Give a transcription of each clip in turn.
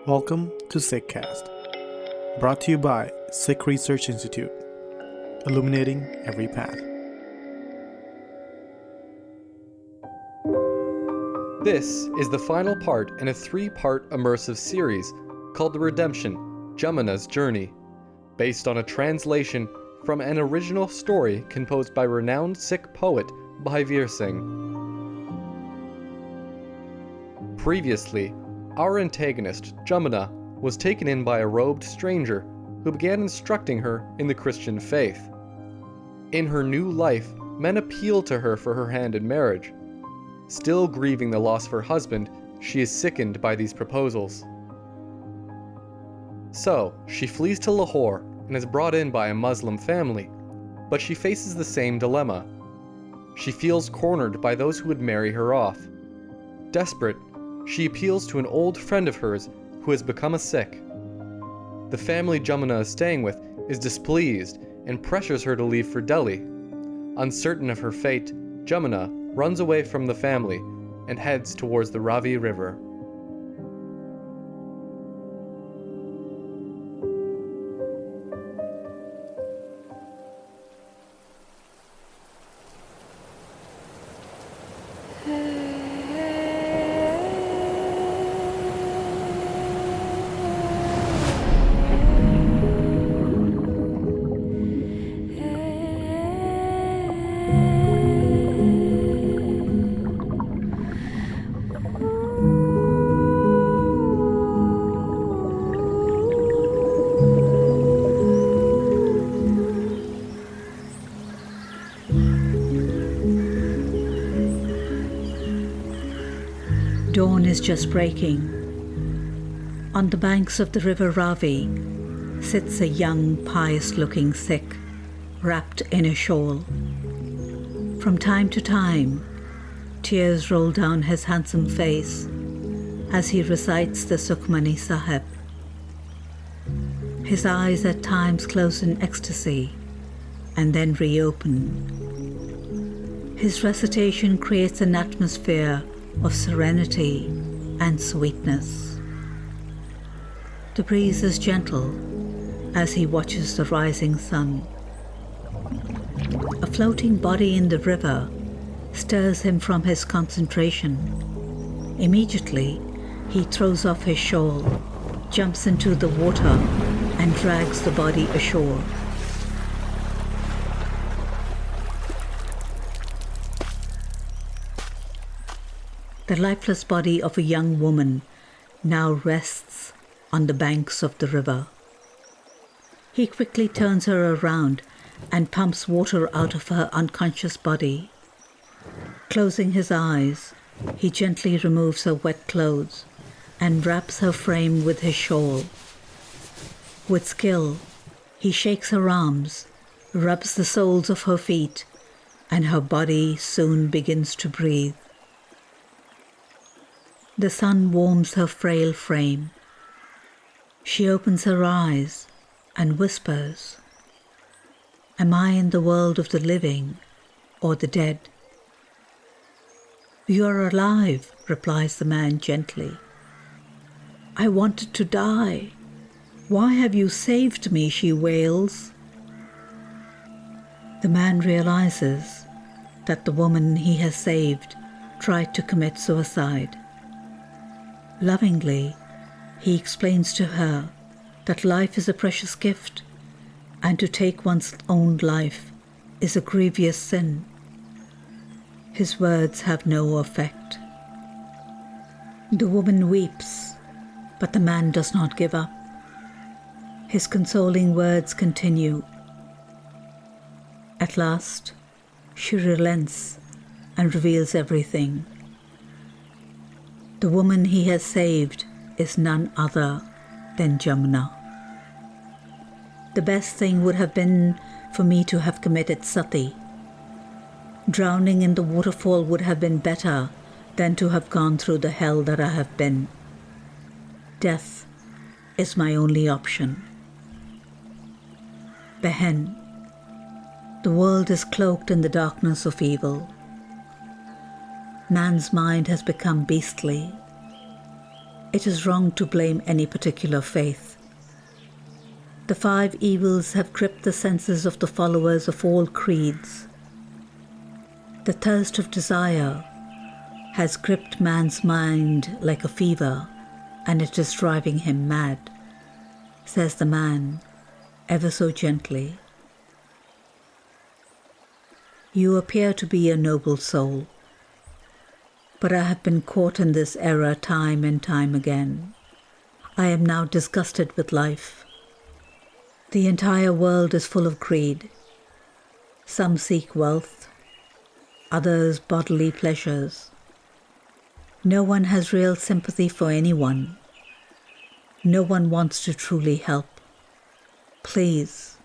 Welcome to SikhCast, brought to you by Sikh Research Institute, illuminating every path. This is the final part in a 3-part immersive series called The Redemption, Jamuna's Journey, based on a translation from an original story composed by renowned Sikh poet Bhai Vir Singh. Previously, our antagonist, Jamuna, was taken in by a robed stranger who began instructing her in the Christian faith. In her new life, men appeal to her for her hand in marriage. Still grieving the loss of her husband, she is sickened by these proposals. So, she flees to Lahore and is brought in by a Muslim family, but she faces the same dilemma. She feels cornered by those who would marry her off. Desperate, she appeals to an old friend of hers who has become a Sikh. The family Jamuna is staying with is displeased and pressures her to leave for Delhi. Uncertain of her fate, Jamuna runs away from the family and heads towards the Ravi River. Dawn is just breaking. On the banks of the river Ravi sits a young, pious-looking Sikh, wrapped in a shawl. From time to time, tears roll down his handsome face as he recites the Sukhmani Sahib. His eyes at times close in ecstasy and then reopen. His recitation creates an atmosphere of serenity and sweetness. The breeze is gentle as he watches the rising sun. A floating body in the river stirs him from his concentration. Immediately, he throws off his shawl, jumps into the water, and drags the body ashore. The lifeless body of a young woman now rests on the banks of the river. He quickly turns her around and pumps water out of her unconscious body. Closing his eyes, he gently removes her wet clothes and wraps her frame with his shawl. With skill, he shakes her arms, rubs the soles of her feet, and her body soon begins to breathe. The sun warms her frail frame. She opens her eyes and whispers, "Am I in the world of the living or the dead?" "You are alive," replies the man gently. "I wanted to die. Why have you saved me?" she wails. The man realizes that the woman he has saved tried to commit suicide. Lovingly, he explains to her that life is a precious gift, and to take one's own life is a grievous sin. His words have no effect. The woman weeps, but the man does not give up. His consoling words continue. At last, she relents and reveals everything. The woman he has saved is none other than Jamuna. The best thing would have been for me to have committed sati. Drowning in the waterfall would have been better than to have gone through the hell that I have been. Death is my only option. Behen, the world is cloaked in the darkness of evil. Man's mind has become beastly. It is wrong to blame any particular faith. The 5 evils have gripped the senses of the followers of all creeds. The thirst of desire has gripped man's mind like a fever, and it is driving him mad, says the man, ever so gently. You appear to be a noble soul, but I have been caught in this error time and time again. I am now disgusted with life. The entire world is full of greed. Some seek wealth, others bodily pleasures. No one has real sympathy for anyone. No one wants to truly help. Please,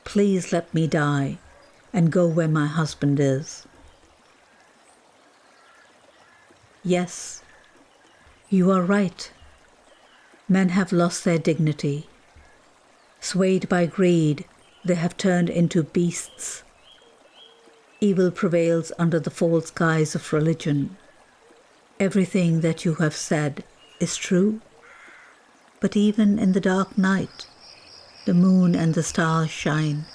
please let me die and go where my husband is. Yes, you are right. Men have lost their dignity. Swayed by greed, they have turned into beasts. Evil prevails under the false guise of religion. Everything that you have said is true. But even in the dark night, the moon and the stars shine.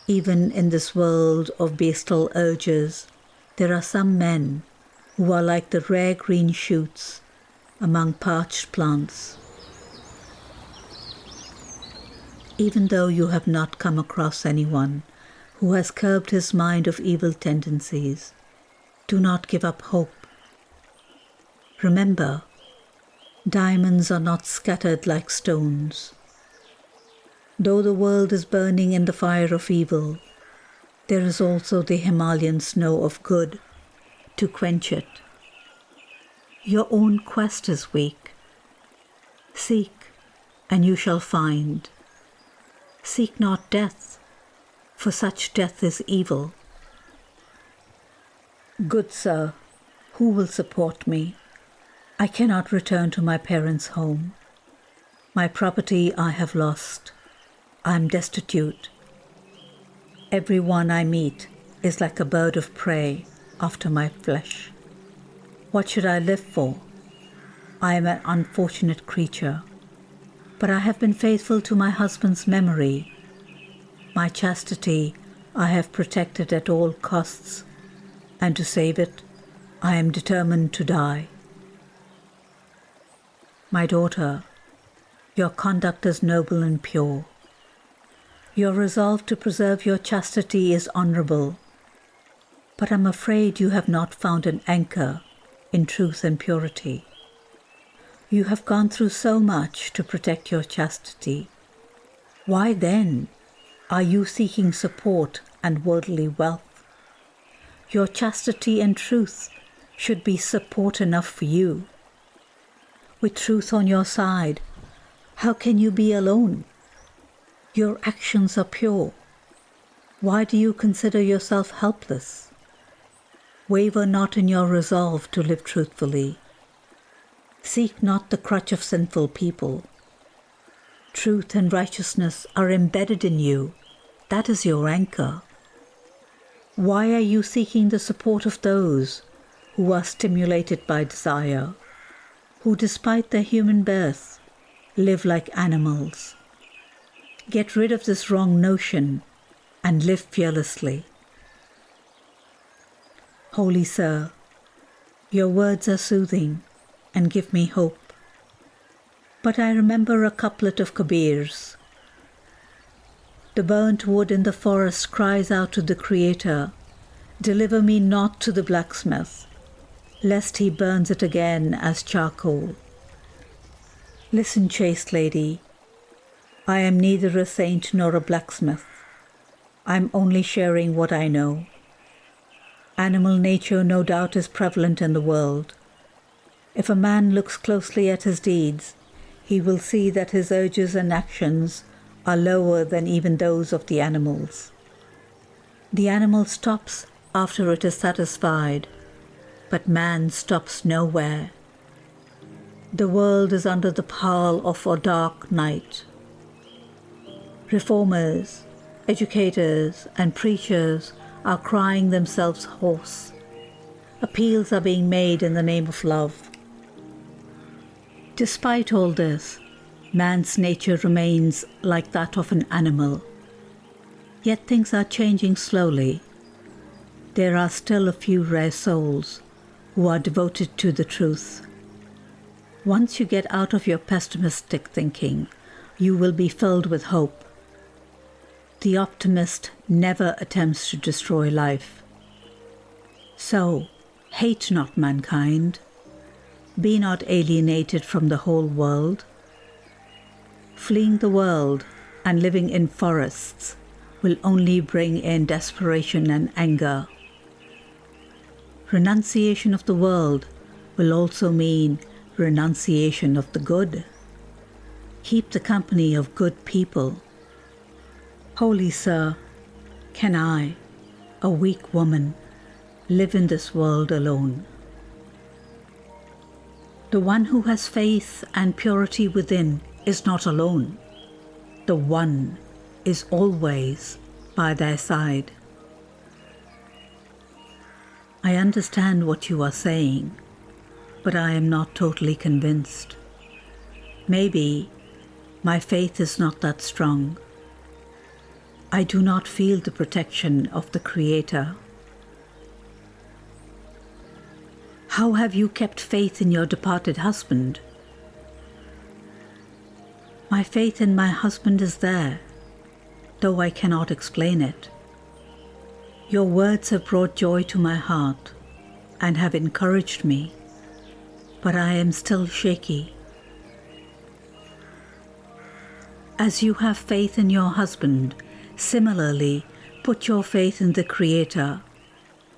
Even in this world of bestial urges, there are some men who are like the rare green shoots among parched plants. Even though you have not come across anyone who has curbed his mind of evil tendencies, do not give up hope. Remember, diamonds are not scattered like stones. Though the world is burning in the fire of evil, there is also the Himalayan snow of good to quench it. Your own quest is weak. Seek, and you shall find. Seek not death, for such death is evil. Good sir, who will support me? I cannot return to my parents' home. My property I have lost. I am destitute. Every one I meet is like a bird of prey after my flesh. What should I live for? I am an unfortunate creature, but I have been faithful to my husband's memory. My chastity I have protected at all costs, and to save it, I am determined to die. My daughter, your conduct is noble and pure. Your resolve to preserve your chastity is honorable, but I'm afraid you have not found an anchor in truth and purity. You have gone through so much to protect your chastity. Why then are you seeking support and worldly wealth? Your chastity and truth should be support enough for you. With truth on your side, how can you be alone? Your actions are pure. Why do you consider yourself helpless? Waver not in your resolve to live truthfully. Seek not the crutch of sinful people. Truth and righteousness are embedded in you. That is your anchor. Why are you seeking the support of those who are stimulated by desire, who despite their human birth live like animals? Get rid of this wrong notion and live fearlessly. Holy Sir, your words are soothing and give me hope. But I remember a couplet of Kabir's. The burnt wood in the forest cries out to the Creator, "Deliver me not to the blacksmith, lest he burns it again as charcoal." Listen, chaste lady, I am neither a saint nor a blacksmith. I am only sharing what I know. Animal nature no doubt is prevalent in the world. If a man looks closely at his deeds, he will see that his urges and actions are lower than even those of the animals. The animal stops after it is satisfied, but man stops nowhere. The world is under the pall of a dark night. Reformers, educators, and preachers are crying themselves hoarse. Appeals are being made in the name of love. Despite all this, man's nature remains like that of an animal. Yet things are changing slowly. There are still a few rare souls who are devoted to the truth. Once you get out of your pessimistic thinking, you will be filled with hope. The optimist never attempts to destroy life. So, hate not mankind. Be not alienated from the whole world. Fleeing the world and living in forests will only bring in desperation and anger. Renunciation of the world will also mean renunciation of the good. Keep the company of good people. Holy Sir, can I, a weak woman, live in this world alone? The one who has faith and purity within is not alone. The One is always by their side. I understand what you are saying, but I am not totally convinced. Maybe my faith is not that strong. I do not feel the protection of the Creator. How have you kept faith in your departed husband? My faith in my husband is there, though I cannot explain it. Your words have brought joy to my heart and have encouraged me, but I am still shaky. As you have faith in your husband, similarly, put your faith in the Creator.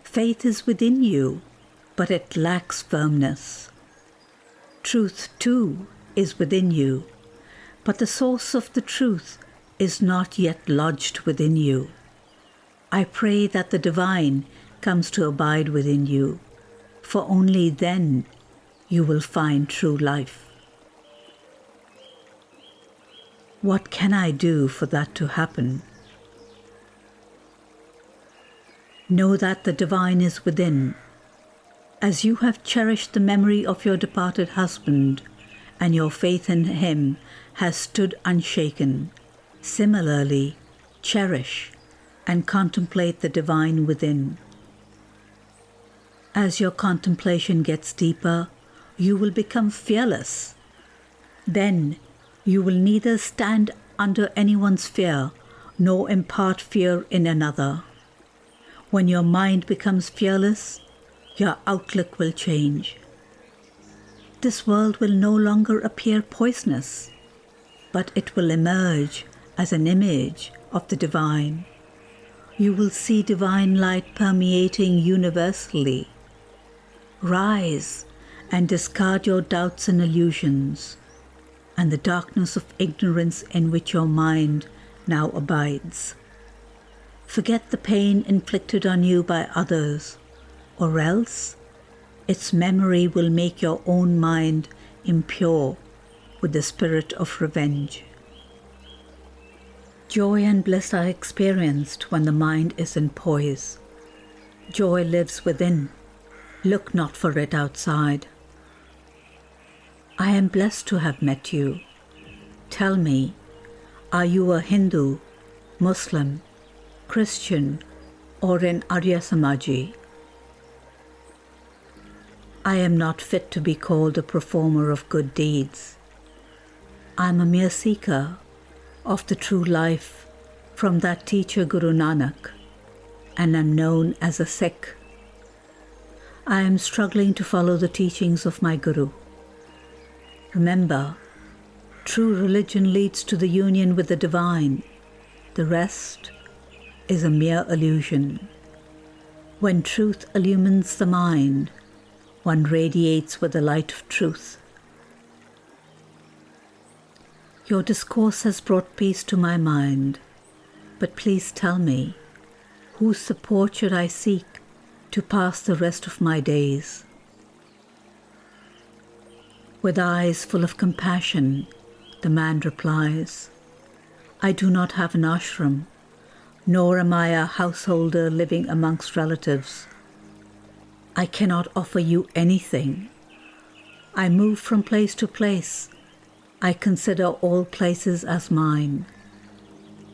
Faith is within you, but it lacks firmness. Truth, too, is within you, but the source of the truth is not yet lodged within you. I pray that the divine comes to abide within you, for only then you will find true life. What can I do for that to happen? Know that the divine is within. As you have cherished the memory of your departed husband, and your faith in him has stood unshaken, similarly, cherish and contemplate the divine within. As your contemplation gets deeper, you will become fearless. Then you will neither stand under anyone's fear nor impart fear in another. When your mind becomes fearless, your outlook will change. This world will no longer appear poisonous, but it will emerge as an image of the divine. You will see divine light permeating universally. Rise and discard your doubts and illusions, and the darkness of ignorance in which your mind now abides. Forget the pain inflicted on you by others, or else its memory will make your own mind impure with the spirit of revenge. Joy and bliss are experienced when the mind is in poise. Joy lives within. Look not for it outside. I am blessed to have met you. Tell me, are you a Hindu, Muslim, Christian, or an Arya Samaji? I am not fit to be called a performer of good deeds. I am a mere seeker of the true life from that teacher Guru Nanak, and am known as a Sikh. I am struggling to follow the teachings of my Guru. Remember, true religion leads to the union with the divine. The rest is a mere illusion. When truth illumines the mind, one radiates with the light of truth. Your discourse has brought peace to my mind, but please tell me, whose support should I seek to pass the rest of my days? With eyes full of compassion, the man replies, I do not have an ashram, nor am I a householder living amongst relatives. I cannot offer you anything. I move from place to place. I consider all places as mine.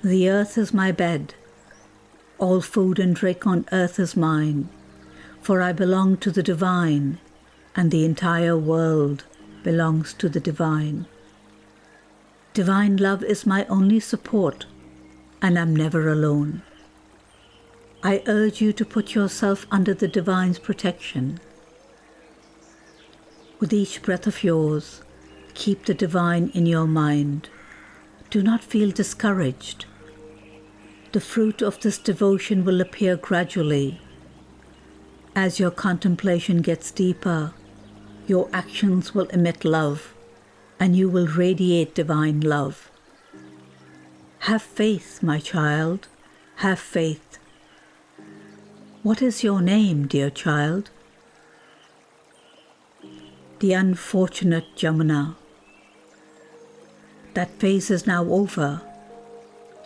The earth is my bed. All food and drink on earth is mine, for I belong to the divine, and the entire world belongs to the divine. Divine love is my only support, and I'm never alone. I urge you to put yourself under the divine's protection. With each breath of yours, keep the divine in your mind. Do not feel discouraged. The fruit of this devotion will appear gradually. As your contemplation gets deeper, your actions will emit love, and you will radiate divine love. Have faith, my child, have faith. What is your name, dear child? The unfortunate Jamuna. That phase is now over.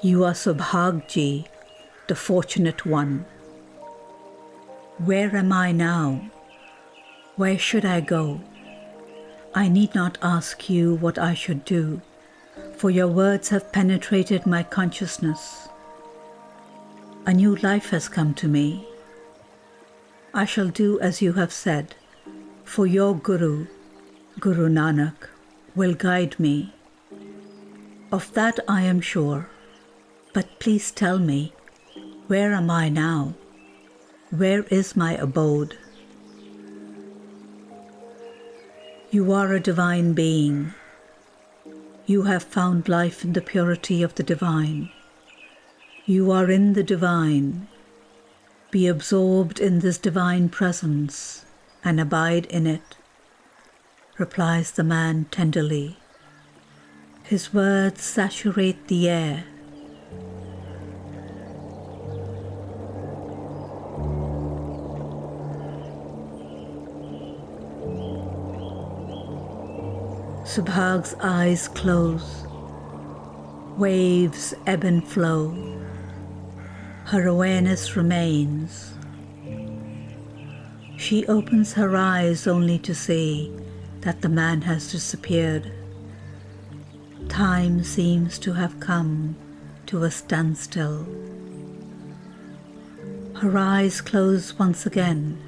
You are Subhag, the fortunate one. Where am I now? Where should I go? I need not ask you what I should do, for your words have penetrated my consciousness. A new life has come to me. I shall do as you have said, for your Guru, Guru Nanak, will guide me. Of that I am sure. But please tell me, where am I now? Where is my abode? You are a divine being. You have found life in the purity of the divine. You are in the divine. Be absorbed in this divine presence and abide in it, replies the man tenderly. His words saturate the air. Subhag's eyes close. Waves ebb and flow. Her awareness remains. She opens her eyes only to see that the man has disappeared. Time seems to have come to a standstill. Her eyes close once again.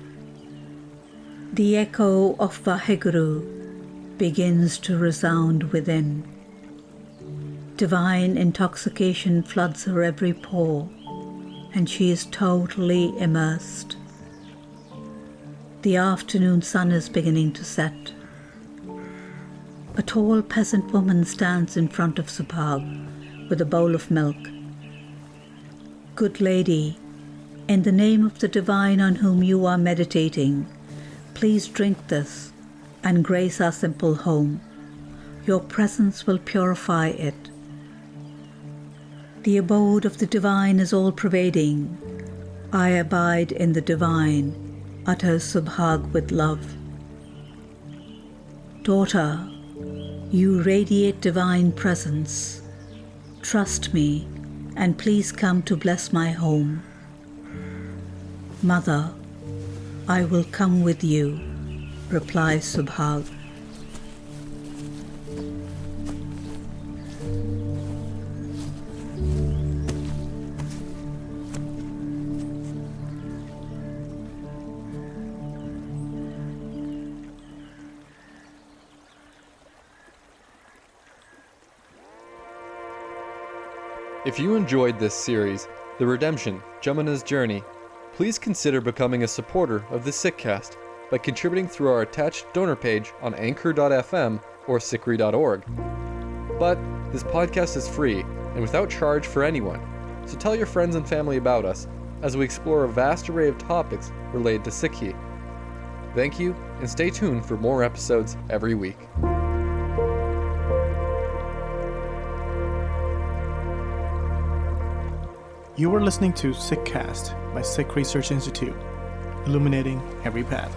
The echo of Vaheguru begins to resound within. Divine intoxication floods her every pore, and she is totally immersed. The afternoon sun is beginning to set. A tall peasant woman stands in front of Subhag with a bowl of milk. Good lady, in the name of the divine on whom you are meditating, please drink this and grace our simple home. Your presence will purify it. The abode of the divine is all-pervading. I abide in the divine, utters Subhag with love. Daughter, you radiate divine presence. Trust me, and please come to bless my home. Mother, I will come with you, replies Subhag. If you enjoyed this series, The Redemption, Jamuna's Journey, please consider becoming a supporter of the SikhCast by contributing through our attached donor page on anchor.fm or SikhRI.org. But this podcast is free and without charge for anyone, so tell your friends and family about us as we explore a vast array of topics related to Sikhi. Thank you, and stay tuned for more episodes every week. You are listening to SikhCast by Sikh Research Institute, illuminating every path.